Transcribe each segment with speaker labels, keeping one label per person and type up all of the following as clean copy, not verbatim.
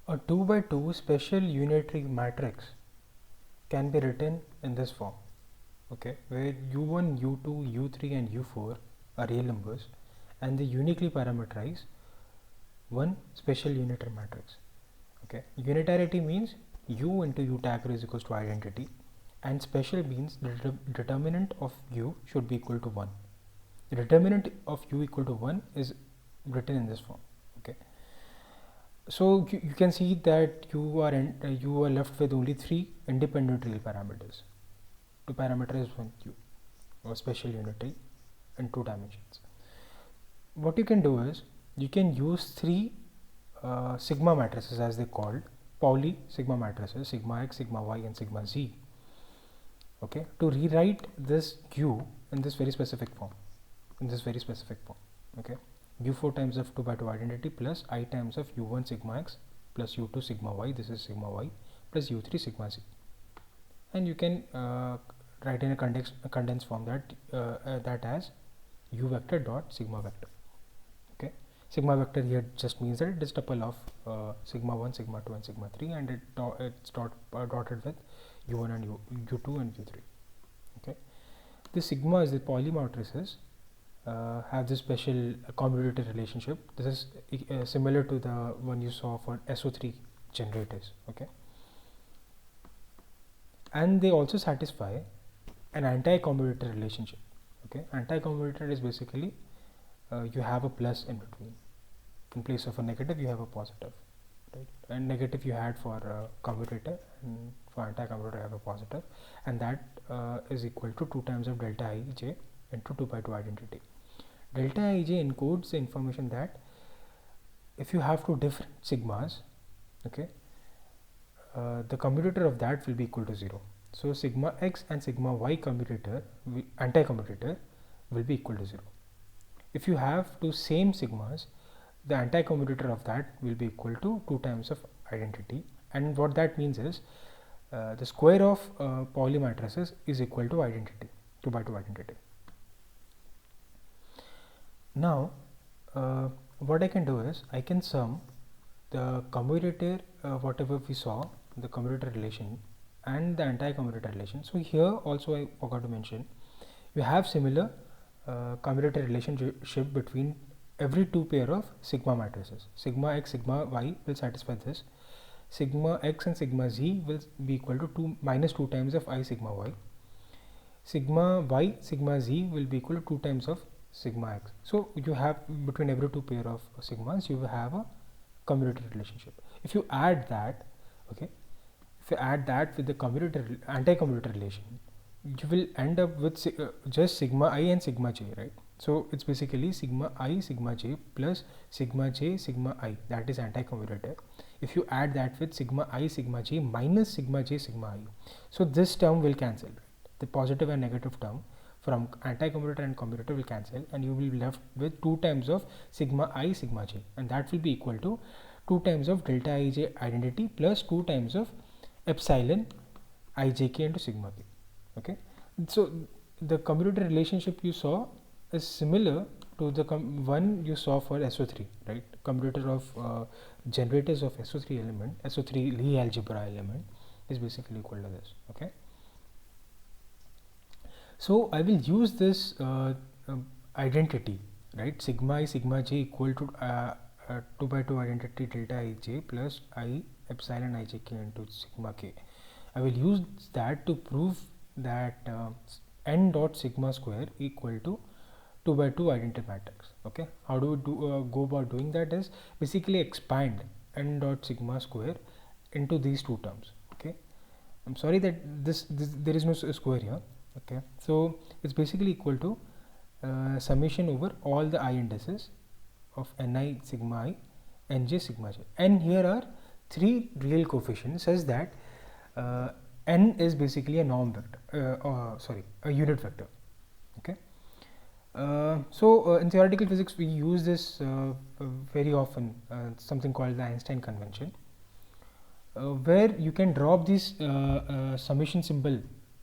Speaker 1: A 2 by 2 special unitary matrix can be written in this form, okay, where u1, u2, u3 and u4 are real numbers and they uniquely parameterize one special unitary matrix. Okay, unitarity means u into u tag is equals to identity, and special means the determinant of u should be equal to 1. The determinant of u equal to 1 is written in this form. Okay, so you can see that you are left with only 3 independent real parameters to parameterize one u or special unitary in 2 dimensions. What you can do is you can use 3 sigma matrices, as they called Pauli sigma matrices, sigma x, sigma y and sigma z, okay, to rewrite this u in this very specific form, okay, u4 times of 2 by 2 identity plus I times of u1 sigma x plus u2 sigma y, this is sigma y, plus u3 sigma z, and you can write in a condensed form that as u vector dot sigma vector. Okay, sigma vector here just means that it is tuple of sigma 1, sigma 2 and sigma 3, and it's dotted with u1 and u2 and u3. Okay, this sigma is the Pauli matrices have this special commutative relationship. This is similar to the one you saw for SO3 generators. Okay, and they also satisfy an anti-commutator relationship. Okay, anti-commutator is basically you have a plus in between. In place of a negative you have a positive, right? And negative you had for commutator, and for anti-commutator you have a positive, and that is equal to 2 times of delta ij into 2 by 2 identity. Delta ij encodes the information that if you have two different sigmas, okay, the commutator of that will be equal to 0. So sigma x and sigma y commutator, anti-commutator, will be equal to 0. If you have two same sigmas, the anti-commutator of that will be equal to 2 times of identity, and what that means is the square of Pauli matrices is equal to identity, 2 by 2 identity. Now what I can do is I can sum the commutator, whatever we saw, the commutator relation and the anti-commutator relation. So here also I forgot to mention, you have similar commutator relationship between every two pair of sigma matrices. Sigma x, sigma y will satisfy this. Sigma x and sigma z will be equal to minus 2 times of I sigma y. Sigma y, sigma z will be equal to 2 times of sigma x. So you have between every two pair of sigmas you will have a commutator relationship. If you add that, okay, if you add that with the commutator anti-commutator relation, you will end up with just sigma I and sigma j, right? So it's basically sigma I sigma j plus sigma j sigma I, that is anti-commutator. If you add that with sigma I sigma j minus sigma j sigma I, so this term will cancel, right? The positive and negative term from anti-commutator and commutator will cancel, and you will be left with 2 times of sigma I sigma j, and that will be equal to 2 times of delta ij identity plus 2 times of epsilon ijk into sigma k. Okay, so the commutator relationship you saw is similar to the one you saw for SO3, right? Commutator of generators of SO3 element, SO3 Lie algebra element, is basically equal to this. Okay, so I will use this identity, right? Sigma I sigma j equal to 2 by 2 identity delta ij plus I epsilon ijk into sigma k. I will use that to prove that n dot sigma square equal to 2 by 2 identity matrix. Okay, how do we go about doing that is basically expand n dot sigma square into these two terms. Okay, I'm sorry that this there is no square here. Okay, so it's basically equal to summation over all the I indices of ni sigma I, nj sigma j, and here are 3 real coefficients such that n is basically a norm vector, a unit vector. Okay, so in theoretical physics we use this very often, something called the Einstein convention, where you can drop this summation symbol,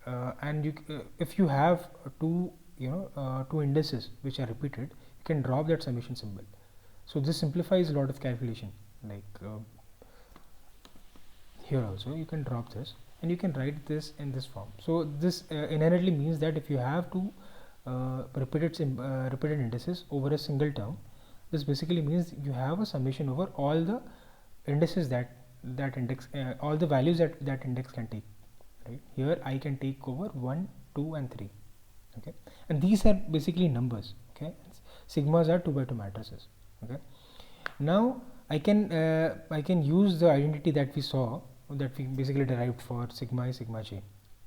Speaker 1: and if you have two indices which are repeated, you can drop that summation symbol. So this simplifies a lot of calculation, like here also you can drop this and you can write this in this form. So this inherently means that if you have two repeated indices over a single term, this basically means you have a summation over all the indices that index, all the values that index can take, right? Here I can take over 1, 2 and 3, okay, and these are basically numbers, okay. Sigmas are 2 by 2 matrices, okay. Now I can use the identity that we saw, that we basically derived for sigma I, sigma j,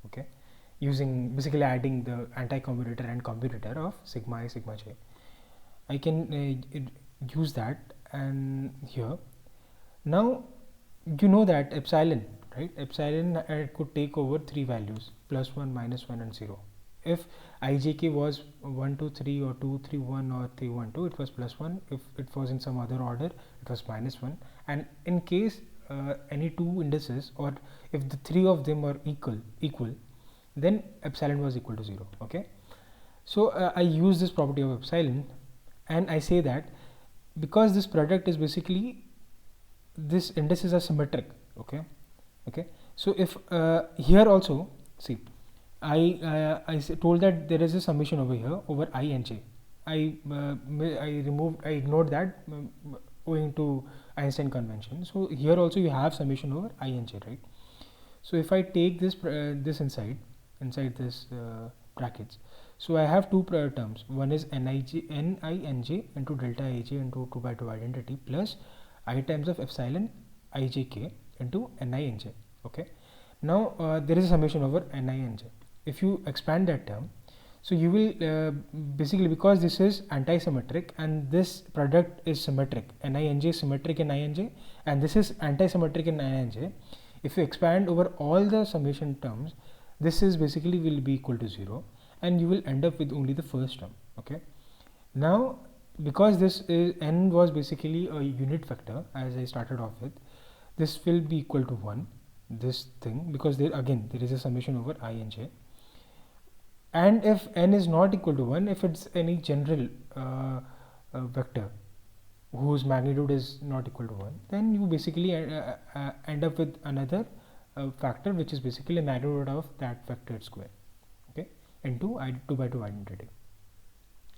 Speaker 1: okay, using basically adding the anti-commutator and commutator of sigma I, sigma j. I can use that, and here now you know that epsilon, right? Epsilon could take over three values, +1, -1 and 0. If ijk was 1 2 3 or 2 3 1 or 3 1 2, it was +1. If it was in some other order, it was -1. And in case any two indices, or if the three of them are equal, then epsilon was equal to 0, okay. So I use this property of epsilon, and I say that because this product is basically, this indices are symmetric, okay. So if here also, see, I told that there is a summation over here over I and j. I ignored that owing to Einstein convention. So here also you have summation over I and j, right? So if I take this this inside this brackets, so I have two terms. One is ni and j into delta ij into 2 by 2 identity plus I times of epsilon ijk into ni and j, okay. Now there is a summation over ni and j. If you expand that term, so you will basically, because this is anti-symmetric and this product is symmetric, ni and j is symmetric in I and j, and this is anti-symmetric in I and j. If you expand over all the summation terms, this is basically will be equal to 0, and you will end up with only the first term, okay. Now because this is n was basically a unit vector, as I started off with, this will be equal to 1, this thing, because there again there is a summation over I and j. And if n is not equal to 1, if it's any general vector whose magnitude is not equal to 1, then you basically end up with another factor, which is basically a magnitude of that vector square, okay, into 2 by 2 identity.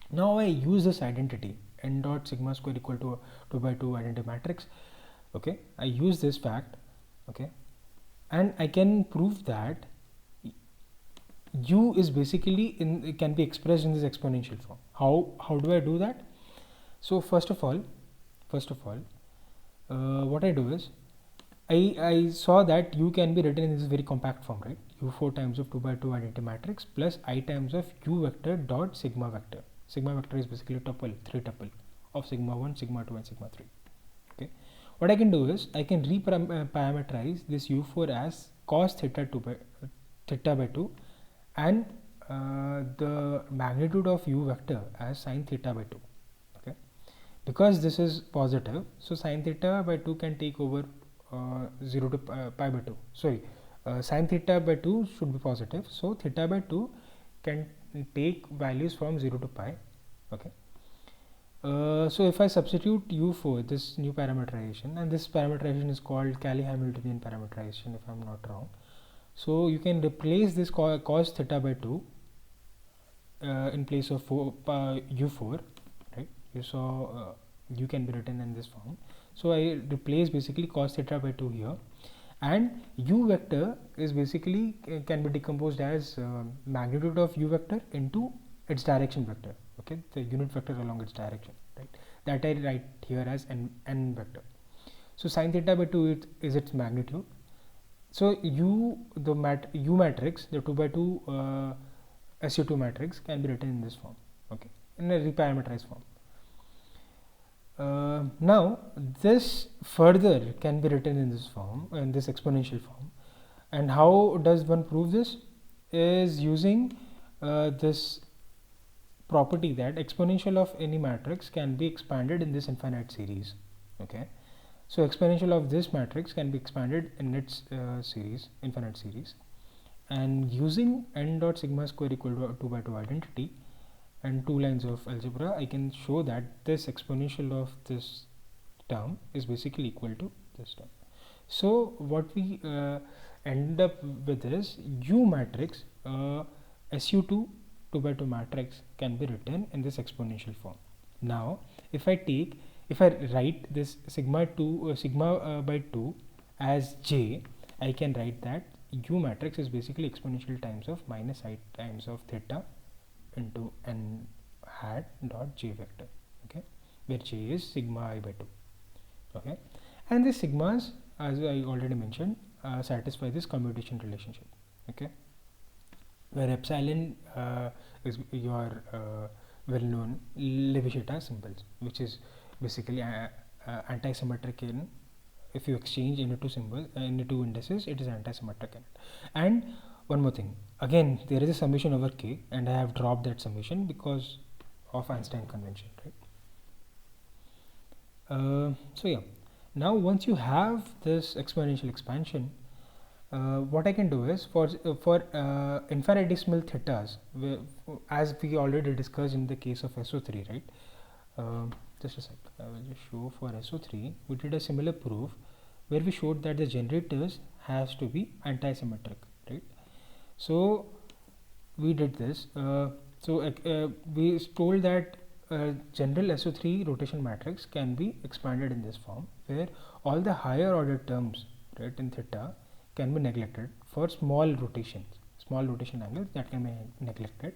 Speaker 1: Now I use this identity, n dot sigma square equal to 2 by 2 identity matrix, okay. I use this fact, okay, and I can prove that u is basically can be expressed in this exponential form. How do I do that? So first of all, what I do is I saw that u can be written in this very compact form, right? U4 times of 2 by 2 identity matrix plus I times of u vector dot sigma vector. Sigma vector is basically a tuple, 3 tuple of sigma 1, sigma 2 and sigma 3, okay. What I can do is I can reparameterize this u4 as cos theta by 2 and the magnitude of u vector as sin theta by 2, okay. Because this is positive, so sin theta by 2 can take over 0 to pi by 2. Sorry, sin theta by 2 should be positive, so theta by 2 can take values from 0 to pi, okay. So if I substitute u for this new parameterization, and this parameterization is called Cayley-Hamiltonian parameterization if I am not wrong. So you can replace this cos theta by 2 in place of u4, right? You saw u can be written in this form. So I replace basically cos theta by 2 here, and u vector is basically can be decomposed as magnitude of u vector into its direction vector, okay, the unit vector along its direction, right? That I write here as n vector. So sin theta by 2 is its magnitude. So u matrix, the 2 by 2 SU2 matrix, can be written in this form, okay, in a reparameterized form. Now this further can be written in this form, in this exponential form. And how does one prove this? Is using this property that exponential of any matrix can be expanded in this infinite series, okay. So exponential of this matrix can be expanded in its series, infinite series, and using n dot sigma square equal to 2 by 2 identity and 2 lines of algebra, I can show that this exponential of this term is basically equal to this term. So what we end up with is U matrix, SU2 2 by 2 matrix can be written in this exponential form. Now if I write this sigma by 2 as J, I can write that U matrix is basically exponential times of minus I times of theta into n hat dot J vector, okay, where J is sigma I by 2, okay, and these sigmas, as I already mentioned, satisfy this commutation relationship, okay, where epsilon is your well-known Levi-Strauss symbols, which is basically anti-symmetric in, if you exchange any two symbols, any two indices, it is anti-symmetric in it. And one more thing, again there is a summation over k, and I have dropped that summation because of Einstein convention, right? So yeah, now once you have this exponential expansion, what I can do is for infinitesimal thetas, as we already discussed in the case of SO3, right? Just a sec, I will just show for SO3 we did a similar proof where we showed that the generators has to be anti-symmetric, right? So we did this. We told that general SO3 rotation matrix can be expanded in this form, where all the higher order terms, right, in theta can be neglected for small rotation angles that can be neglected.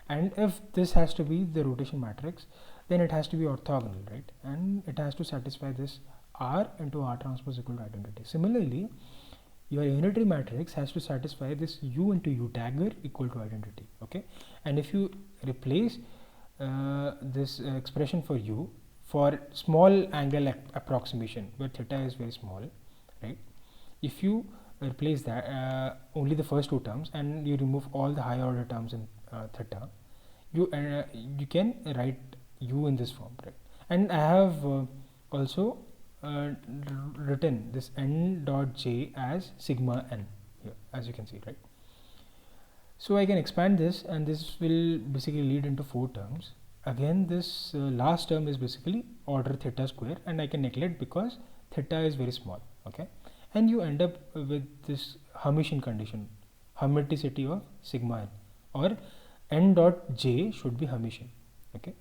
Speaker 1: And if this has to be the rotation matrix, then it has to be orthogonal, right, and it has to satisfy this R into R transpose equal to identity. Similarly, your unitary matrix has to satisfy this U into U dagger equal to identity, okay, and if you replace this expression for U for small angle approximation where theta is very small, right, if you replace that only the first two terms and you remove all the higher order terms in theta, you can write U in this form, right? And I have also written this n dot j as sigma n here, as you can see, right? So I can expand this, and this will basically lead into four terms. Again, this last term is basically order theta square, and I can neglect because theta is very small, okay, and you end up with this Hermitian condition, hermiticity of sigma n, or n dot j should be Hermitian, okay.